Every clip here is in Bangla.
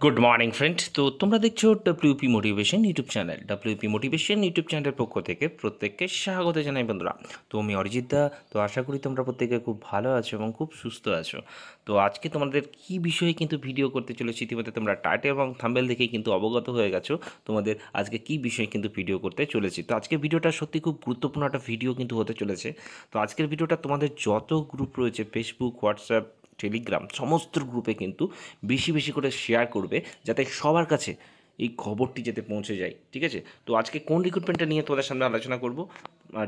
Good morning friend. তো তোমরা দেখছো WP motivation YouTube channel. WP motivation YouTube চ্যানেলের পক্ষ থেকে প্রত্যেককে স্বাগত জানাই বন্ধুরা। তো আমি অরিজিৎ দা। তো আশা করি তোমরা প্রত্যেকে খুব ভালো আছো এবং খুব সুস্থ আছো। তো আজকে তোমাদের কী বিষয়ে কিন্তু ভিডিও করতে চলেছি, ইতিমধ্যে তোমরা টাইটেল এবং থাম্বনেল দেখেই কিন্তু অবগত হয়ে গেছো তোমাদের আজকে কী বিষয়ে কিন্তু ভিডিও করতে চলেছি। তো আজকের ভিডিওটা সত্যি খুব গুরুত্বপূর্ণ একটা ভিডিও কিন্তু হতে চলেছে। তো আজকের ভিডিওটা তোমাদের যত গ্রুপ রয়েছে, ফেসবুক, হোয়াটসঅ্যাপ, টেলিগ্রাম, সমস্ত গ্রুপে কিন্তু বেশি বেশি করে শেয়ার করবে, যাতে সবার কাছে এই খবরটি যাতে পৌঁছে যায়। ঠিক আছে? তো আজকে কোন রিক্রুটমেন্টটা নিয়ে তোমাদের সামনে আলোচনা করব?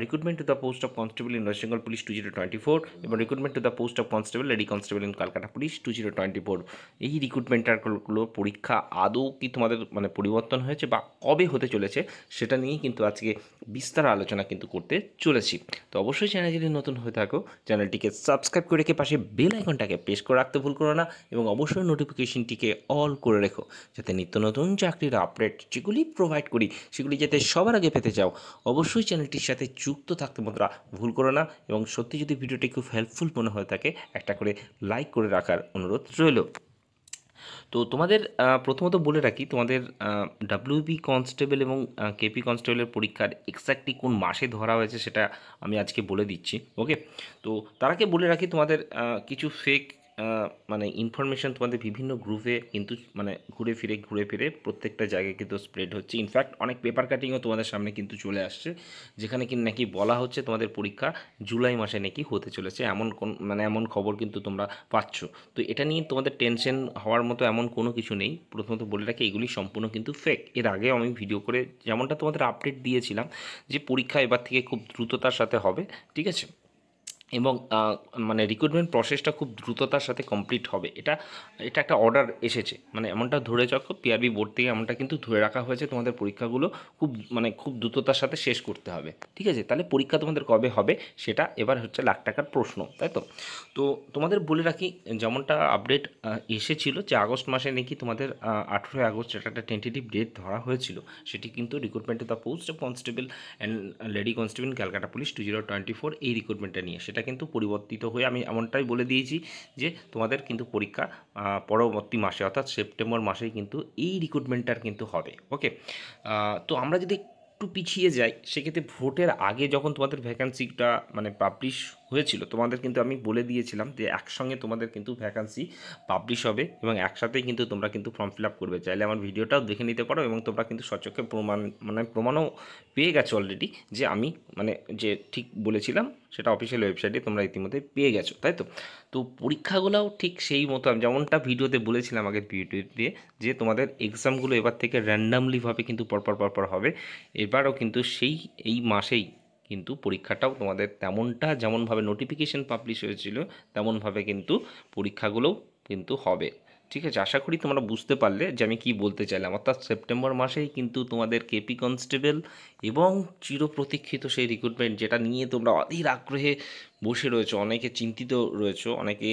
Recruitment to the post of constable in West Bengal police 2024 এবং recruitment to the post of constable lady constable in Kolkata police 2024। এই রিক্রুটমেন্টগুলো পরীক্ষা আদৌ কি তোমাদের পরিবর্তন হয়েছে বা কবে হতে চলেছে সেটা নিয়েই কিন্তু আজকে বিস্তার আলোচনা কিন্তু করতে চলেছি। তো অবশ্যই চ্যানেল যদি নতুন হয়ে থাকো, চ্যানেলটিকে সাবস্ক্রাইব করে রেখে পাশে বেল আইকনটাকে প্রেস করে রাখতে ভুল করো না এবং অবশ্যই নোটিফিকেশনটিকে অল করে রেখো, যাতে নিত্য নতুন চাকরির আপডেট যেগুলি প্রোভাইড করি সেগুলি যাতে সবার আগে পেতে চাও। অবশ্যই চ্যানেলটির সাথে যুক্ত থাকতে বন্ধুরা ভুল করো না এবং সত্যি যদি ভিডিওটি খুব হেল্পফুল মনে হয়ে থাকে একটা করে লাইক করে রাখার অনুরোধ রইল। তো তোমাদের প্রথমত বলে রাখি, তোমাদের ডাব্লিউবি কনস্টেবল এবং কেপি কনস্টেবলের পরীক্ষার এক্স্যাক্টলি কোন মাসে ধরা হয়েছে সেটা আমি আজকে বলে দিচ্ছি। ওকে? তো তার আগে বলে রাখি, তোমাদের কিছু ফেক ইনফরমেশান তোমাদের বিভিন্ন গ্রুপে কিন্তু ঘুরে ফিরে প্রত্যেকটা জায়গায় কিন্তু স্প্রেড হচ্ছে। ইনফ্যাক্ট অনেক পেপার কাটিংও তোমাদের সামনে কিন্তু চলে আসছে, যেখানে কি নাকি বলা হচ্ছে তোমাদের পরীক্ষা জুলাই মাসে নাকি হতে চলেছে, এমন খবর কিন্তু তোমরা পাচ্ছ। তো এটা নিয়ে তোমাদের টেনশন হওয়ার মতো এমন কোনো কিছু নেই। প্রথমত বলে রাখি, এগুলি সম্পূর্ণ কিন্তু ফেক। এর আগে আমি ভিডিও করে যেমনটা তোমাদের আপডেট দিয়েছিলাম যে পরীক্ষা এবার থেকে খুব দ্রুততার সাথে হবে, ঠিক আছে, এবং রিক্রুটমেন্ট প্রসেসটা খুব দ্রুততার সাথে কমপ্লিট হবে। এটা একটা অর্ডার এসেছে, এমনটা ধরে রাখো, পিআরবি বোর্ড থেকে এমনটা কিন্তু ধরে রাখা হয়েছে, তোমাদের পরীক্ষাগুলো খুব দ্রুততার সাথে শেষ করতে হবে। ঠিক আছে? তাহলে পরীক্ষা তোমাদের কবে হবে সেটা এবার হচ্ছে লাখ টাকার প্রশ্ন, তাই তো? তো তোমাদের বলে রাখি, যেমনটা আপডেট এসেছিল যে আগস্ট মাসে নাকি তোমাদের 18 আগস্ট এটা একটা টেন্টেটিভ ডেট ধরা হয়েছিল। সেটি কিন্তু recruitment to the post of constable and lady constable Calcutta police 2024 এই রিক্রুটমেন্টটা নিয়ে, সেটা কিন্তু পরিবর্তিত হয়ে আমি এমনটাই বলে দিয়েছি যে তোমাদের কিন্তু পরীক্ষা পরবর্তী মাসে অর্থাৎ সেপ্টেম্বর মাসেই কিন্তু এই রিক্রুটমেন্টটার কিন্তু হবে। ওকে? তো আমরা যদি একটু পিছিয়ে যাই, সেক্ষেত্রে ভোটের আগে যখন তোমাদের ভ্যাকান্সিটা পাবলিশ হয়েছিল, তোমাদের কিন্তু আমি বলে দিয়েছিলাম যে একসঙ্গে তোমাদের কিন্তু ভ্যাকান্সি পাবলিশ হবে এবং একসাথেই কিন্তু তোমরা কিন্তু ফর্ম ফিল আপ করবে। চাইলে আমার ভিডিওটাও দেখে নিতে পারো এবং তোমরা কিন্তু সচক্ষে প্রমাণও পেয়ে গেছো অলরেডি যে আমি যে ঠিক বলেছিলাম সেটা অফিসিয়াল ওয়েবসাইটে তোমরা ইতিমধ্যে পেয়ে গেছো, তাই তো? তো পরীক্ষাগুলোও ঠিক সেই মতো আমি যেমনটা ভিডিওতে বলেছিলাম, আগের ভিডিওতে, যে তোমাদের এক্সামগুলো এবার থেকে র্যান্ডামলিভাবে কিন্তু পরপর হবে। এবারও কিন্তু এই মাসেই কিন্তু পরীক্ষাটাও তোমাদের যেমনভাবে নোটিফিকেশন পাবলিশ হয়েছিল তেমনভাবে কিন্তু পরীক্ষাগুলোও কিন্তু হবে। ঠিক আছে? আশা করি তোমরা বুঝতে পারলে যে আমি কি বলতে চাইলাম। অর্থাৎ সেপ্টেম্বর মাসেই কিন্তু তোমাদের কেপি কনস্টেবল এবং চিরপ্রতীক্ষিত সেই রিক্রুটমেন্ট, যেটা নিয়ে তোমরা অধীর আগ্রহে বসে রয়েছো, অনেকে চিন্তিত রয়েছো, অনেকে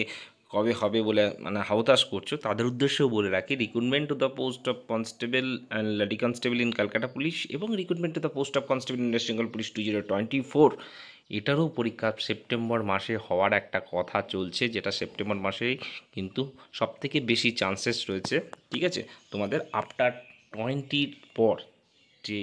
কবে হবে বলে হাউতাশ করছো, তাদের উদ্দেশ্যেও বলে রাখি, recruitment to the post of constable and lady constable in Kolkata police এবং recruitment to the post of constable in West Bengal police 2024, এটারও পরীক্ষা সেপ্টেম্বর মাসে হওয়ার একটা কথা চলছে, যেটা সেপ্টেম্বর মাসেই কিন্তু সবথেকে বেশি চান্সেস রয়েছে। ঠিক আছে? তোমাদের আফটার 20 পর যে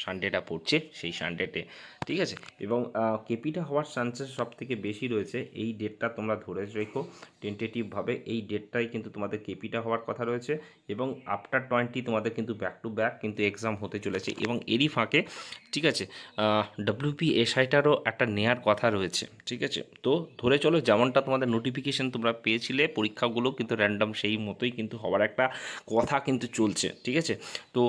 সানডেটা পড়ছে সেই সানডেতে, ঠিক আছে, এবং কেপিটা হওয়ার চান্সেস সব থেকে বেশি রয়েছে। এই ডেটটা তোমরা ধরে রেখো টেন্টেটিভভাবে, এই ডেটটাই কিন্তু তোমাদের কেপিটা হওয়ার কথা রয়েছে এবং আফটার 20 তোমাদের কিন্তু ব্যাক টু ব্যাক কিন্তু এক্সাম হতে চলেছে এবং এরই ফাঁকে, ঠিক আছে, ডব্লিউপি এসআইটারও একটা নেয়ার কথা রয়েছে। ঠিক আছে? তো ধরে চলো, যেমনটা তোমাদের নোটিফিকেশান তোমরা পেয়েছিলে, পরীক্ষাগুলো কিন্তু র্যান্ডম সেই মতোই কিন্তু হওয়ার একটা কথা কিন্তু চলছে। ঠিক আছে? তো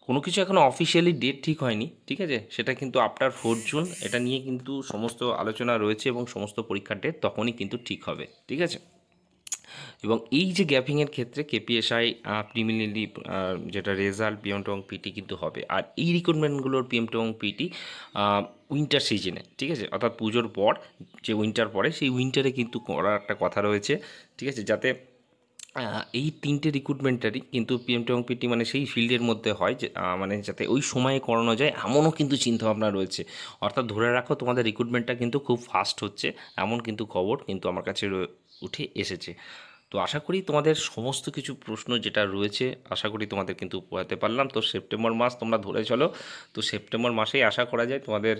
কোনো কিছু এখনও অফিসিয়ালি ডেট ঠিক হয়নি, ঠিক আছে, সেটা কিন্তু আফটার 4 জুন এটা নিয়ে কিন্তু সমস্ত আলোচনা রয়েছে এবং সমস্ত পরীক্ষার ডেট তখনই কিন্তু ঠিক হবে। ঠিক আছে? এবং এই যে গ্যাপিংয়ের ক্ষেত্রে কেপিএসআই প্রিলিমিনারি যেটা রেজাল্ট, পিএমটি এবং পিটি কিন্তু হবে। আর এই রিক্রুটমেন্টগুলোর পিএমটি এবং পিটি উইন্টার সিজনে, ঠিক আছে, অর্থাৎ পুজোর পর যে উইন্টার পরে সেই উইন্টারে কিন্তু করার একটা কথা রয়েছে। ঠিক আছে? যাতে এই তিনটে রিক্রুটমেন্টারই কিন্তু পিএমটি এবং পিটি সেই ফিল্ডের মধ্যে হয়, যে যাতে ওই সময়ে করানো যায় এমনও কিন্তু চিন্তাভাবনা রয়েছে। অর্থাৎ ধরে রাখো তোমাদের রিক্রুটমেন্টটা কিন্তু খুব ফাস্ট হচ্ছে, এমন কিন্তু খবর কিন্তু আমার কাছে উঠে এসেছে। তো আশা করি তোমাদের সমস্ত কিছু প্রশ্ন যেটা রয়েছে আশা করি তোমাদের কিন্তু পোহাতে পারলাম। তো সেপ্টেম্বর মাস তোমরা ধরে চলো, তো সেপ্টেম্বর মাসেই আশা করা যায় তোমাদের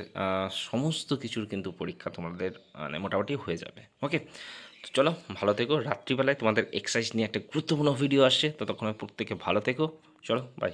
সমস্ত কিছুর কিন্তু পরীক্ষা তোমাদের মানে মোটামুটি হয়ে যাবে। ওকে, তো চলো ভালো থেকো। রাত্রিবেলায় তোমাদের এক্সারসাইজ নিয়ে একটা গুরুত্বপূর্ণ ভিডিও আসছে, ততক্ষণে প্রত্যেকে ভালো থেকো। চলো বাই।